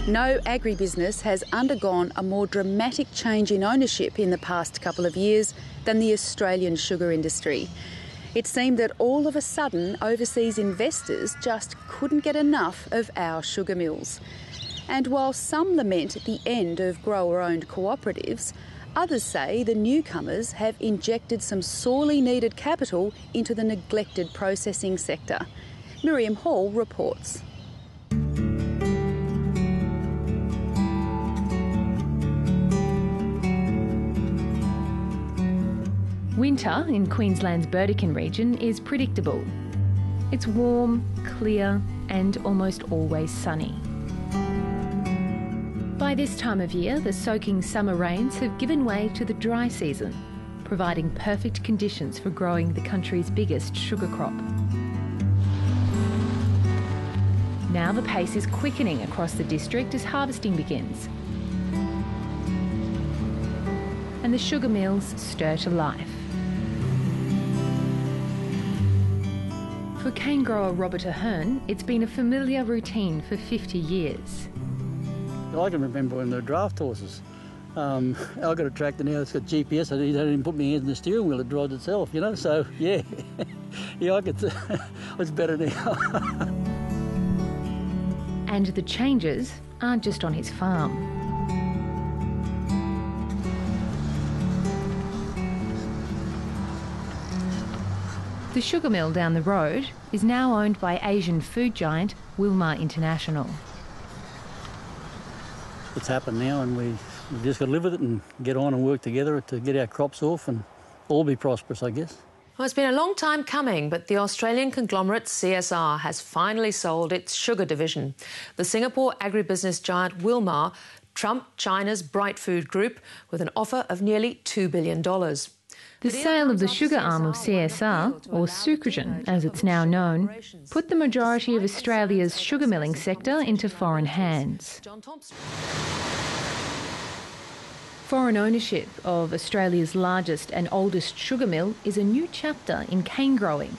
No agribusiness has undergone a more dramatic change in ownership in the past couple of years than the Australian sugar industry. It seemed that all of a sudden overseas investors just couldn't get enough of our sugar mills. And while some lament the end of grower-owned cooperatives, others say the newcomers have injected some sorely needed capital into the neglected processing sector. Miriam Hall reports. Winter in Queensland's Burdekin region is predictable. It's warm, clear and almost always sunny. By this time of year, the soaking summer rains have given way to the dry season, providing perfect conditions for growing the country's biggest sugar crop. Now the pace is quickening across the district as harvesting begins. And the sugar mills stir to life. For cane grower Robert Ahern, it's been a familiar routine for 50 years. I can remember when there were draft horses. I've got a tractor now that's got GPS. I don't even put my hands in the steering wheel, it drives itself, you know, so yeah. Yeah, I could, it's better now. And the changes aren't just on his farm. The sugar mill down the road is now owned by Asian food giant Wilmar International. It's happened now and we've just got to live with it and get on and work together to get our crops off and all be prosperous, I guess. Well, it's been a long time coming, but the Australian conglomerate CSR has finally sold its sugar division. The Singapore agribusiness giant Wilmar trumped China's Bright Food Group with an offer of nearly $2 billion. The sale of the sugar arm of CSR, or Sucrogen as it's now known, put the majority of Australia's sugar milling sector into foreign hands. Foreign ownership of Australia's largest and oldest sugar mill is a new chapter in cane growing.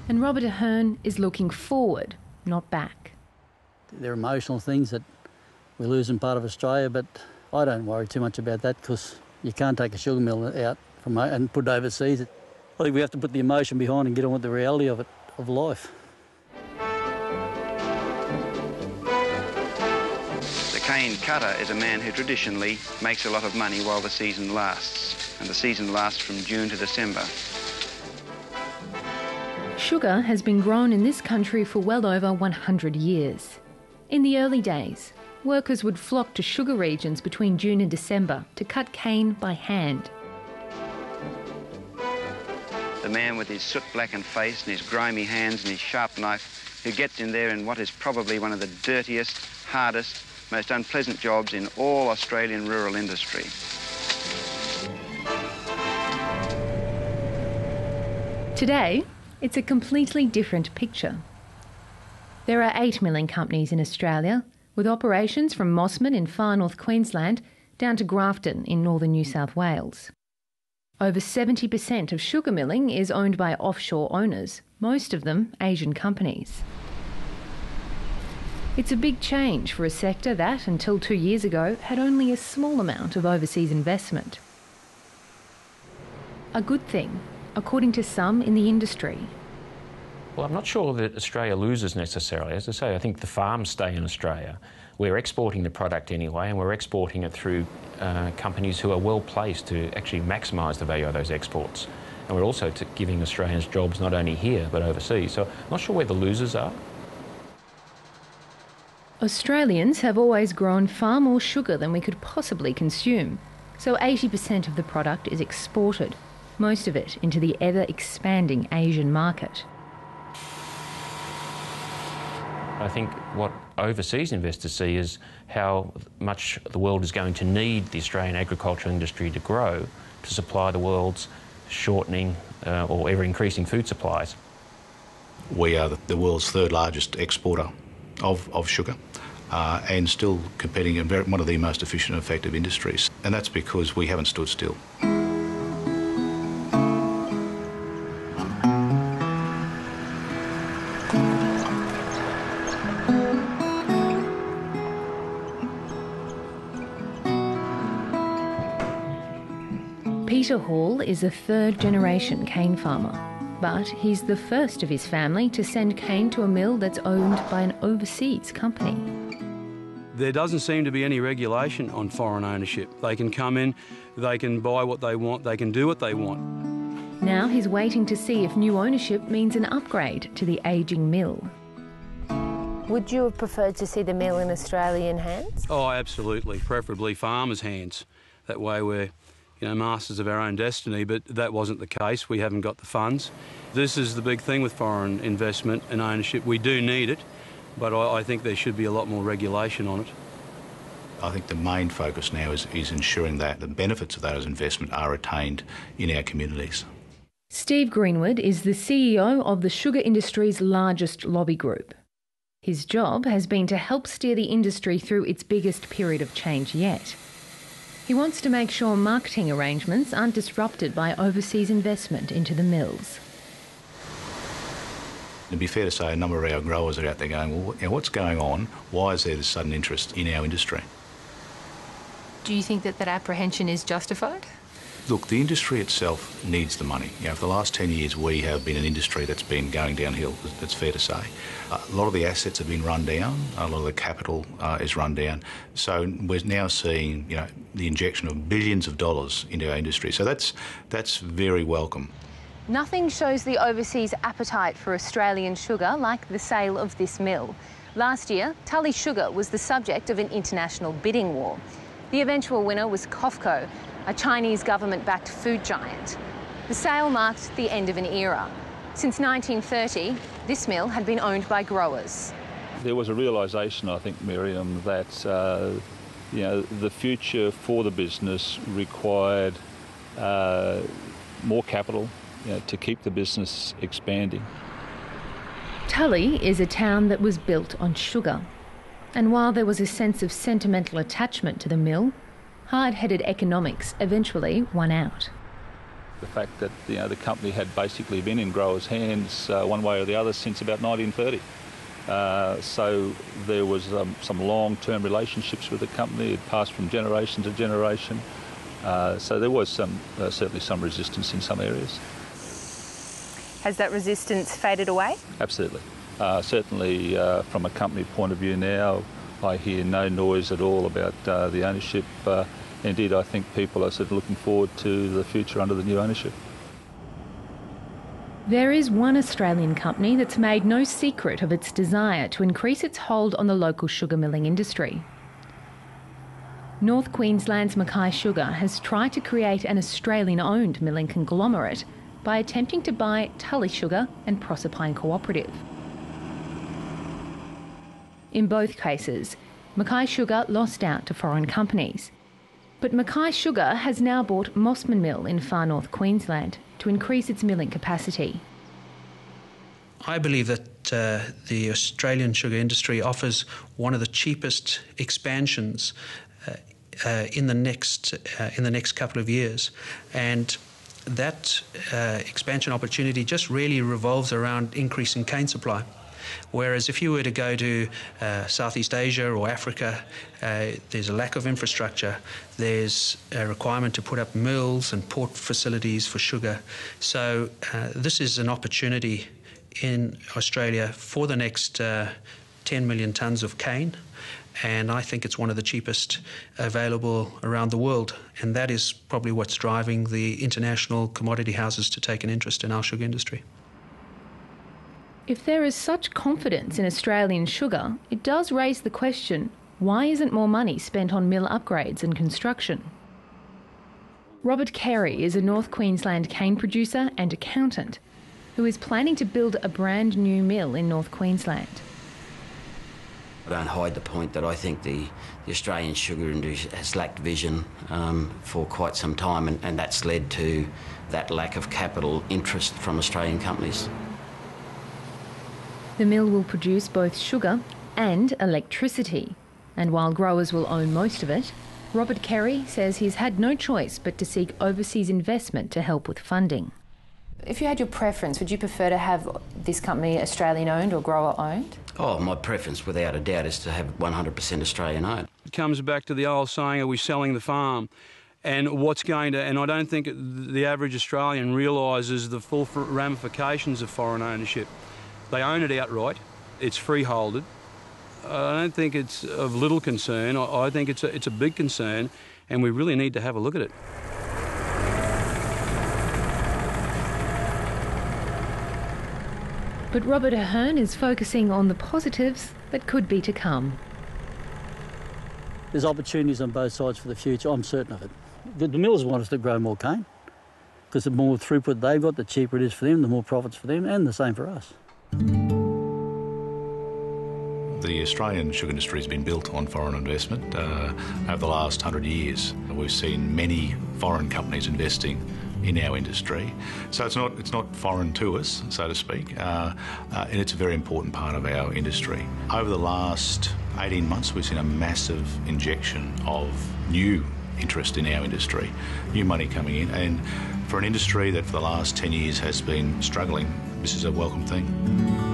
And Robert Ahern is looking forward, not back. They're emotional things that we're losing part of Australia, but I don't worry too much about that because you can't take a sugar mill out from and put it overseas. I think we have to put the emotion behind and get on with the reality of it, of life. The cane cutter is a man who traditionally makes a lot of money while the season lasts, and the season lasts from June to December. Sugar has been grown in this country for well over 100 years. In the early days, workers would flock to sugar regions between June and December to cut cane by hand. The man with his soot-blackened face and his grimy hands and his sharp knife who gets in there in what is probably one of the dirtiest, hardest, most unpleasant jobs in all Australian rural industry. Today, it's a completely different picture. There are 8 milling companies in Australia, with operations from Mossman in far north Queensland down to Grafton in northern New South Wales. Over 70% of sugar milling is owned by offshore owners, most of them Asian companies. It's a big change for a sector that, until 2 years ago, had only a small amount of overseas investment. A good thing, according to some in the industry. Well, I'm not sure that Australia loses necessarily. As I say, I think the farms stay in Australia. We're exporting the product anyway, and we're exporting it through companies who are well placed to actually maximise the value of those exports. And we're also giving Australians jobs not only here but overseas. So I'm not sure where the losers are. Australians have always grown far more sugar than we could possibly consume. So 80% of the product is exported, most of it into the ever-expanding Asian market. I think what overseas investors see is how much the world is going to need the Australian agricultural industry to grow to supply the world's shortening or ever-increasing food supplies. We are the world's third largest exporter of sugar and still competing in one of the most efficient and effective industries. And that's because we haven't stood still. Peter Hall is a third-generation cane farmer, but he's the first of his family to send cane to a mill that's owned by an overseas company. There doesn't seem to be any regulation on foreign ownership. They can come in, they can buy what they want, they can do what they want. Now he's waiting to see if new ownership means an upgrade to the ageing mill. Would you have preferred to see the mill in Australian hands? Oh, absolutely. Preferably farmers' hands. That way we're, masters of our own destiny, but that wasn't the case. We haven't got the funds. This is the big thing with foreign investment and ownership. We do need it, but I think there should be a lot more regulation on it. I think the main focus now is ensuring that the benefits of those investment are attained in our communities. Steve Greenwood is the CEO of the sugar industry's largest lobby group. His job has been to help steer the industry through its biggest period of change yet. He wants to make sure marketing arrangements aren't disrupted by overseas investment into the mills. It'd be fair to say a number of our growers are out there going, well, what's going on? Why is there this sudden interest in our industry? Do you think that apprehension is justified? Look, the industry itself needs the money. For the last 10 years we have been an industry that's been going downhill, that's fair to say. A lot of the assets have been run down, a lot of the capital is run down. So we're now seeing, the injection of billions of dollars into our industry. So that's very welcome. Nothing shows the overseas appetite for Australian sugar like the sale of this mill. Last year, Tully Sugar was the subject of an international bidding war. The eventual winner was COFCO, a Chinese government-backed food giant. The sale marked the end of an era. Since 1930, this mill had been owned by growers. There was a realisation, I think, Miriam, that the future for the business required more capital to keep the business expanding. Tully is a town that was built on sugar. And while there was a sense of sentimental attachment to the mill, hard-headed economics eventually won out. The fact that the company had basically been in growers' hands one way or the other since about 1930. So there was some long-term relationships with the company. It passed from generation to generation. So there was certainly some resistance in some areas. Has that resistance faded away? Absolutely. Certainly from a company point of view now, I hear no noise at all about the ownership. Indeed, I think people are sort of looking forward to the future under the new ownership. There is one Australian company that's made no secret of its desire to increase its hold on the local sugar milling industry. North Queensland's Mackay Sugar has tried to create an Australian-owned milling conglomerate by attempting to buy Tully Sugar and Proserpine Cooperative. In both cases, Mackay Sugar lost out to foreign companies. But Mackay Sugar has now bought Mossman Mill in far north Queensland to increase its milling capacity. I believe that the Australian sugar industry offers one of the cheapest expansions in the next couple of years, and that expansion opportunity just really revolves around increasing cane supply. Whereas if you were to go to Southeast Asia or Africa, there's a lack of infrastructure. There's a requirement to put up mills and port facilities for sugar. So this is an opportunity in Australia for the next 10 million tonnes of cane. And I think it's one of the cheapest available around the world. And that is probably what's driving the international commodity houses to take an interest in our sugar industry. If there is such confidence in Australian sugar, it does raise the question, why isn't more money spent on mill upgrades and construction? Robert Carey is a North Queensland cane producer and accountant who is planning to build a brand new mill in North Queensland. I don't hide the point that I think the Australian sugar industry has lacked vision for quite some time, and that's led to that lack of capital interest from Australian companies. The mill will produce both sugar and electricity, and while growers will own most of it, Robert Carey says he's had no choice but to seek overseas investment to help with funding. If you had your preference, would you prefer to have this company Australian-owned or grower-owned? Oh, my preference, without a doubt, is to have 100% Australian-owned. It comes back to the old saying, are we selling the farm? And I don't think the average Australian realises the full ramifications of foreign ownership. They own it outright. It's freeholded. I don't think it's of little concern. I think it's a big concern, and we really need to have a look at it. But Robert Ahern is focusing on the positives that could be to come. There's opportunities on both sides for the future, I'm certain of it. The millers want us to grow more cane, because the more throughput they've got, the cheaper it is for them, the more profits for them, and the same for us. The Australian sugar industry has been built on foreign investment. Over the last 100 years, we've seen many foreign companies investing in our industry. So it's not foreign to us, so to speak, and it's a very important part of our industry. Over the last 18 months, we've seen a massive injection of new interest in our industry, new money coming in, and for an industry that for the last 10 years has been struggling, this is a welcome thing.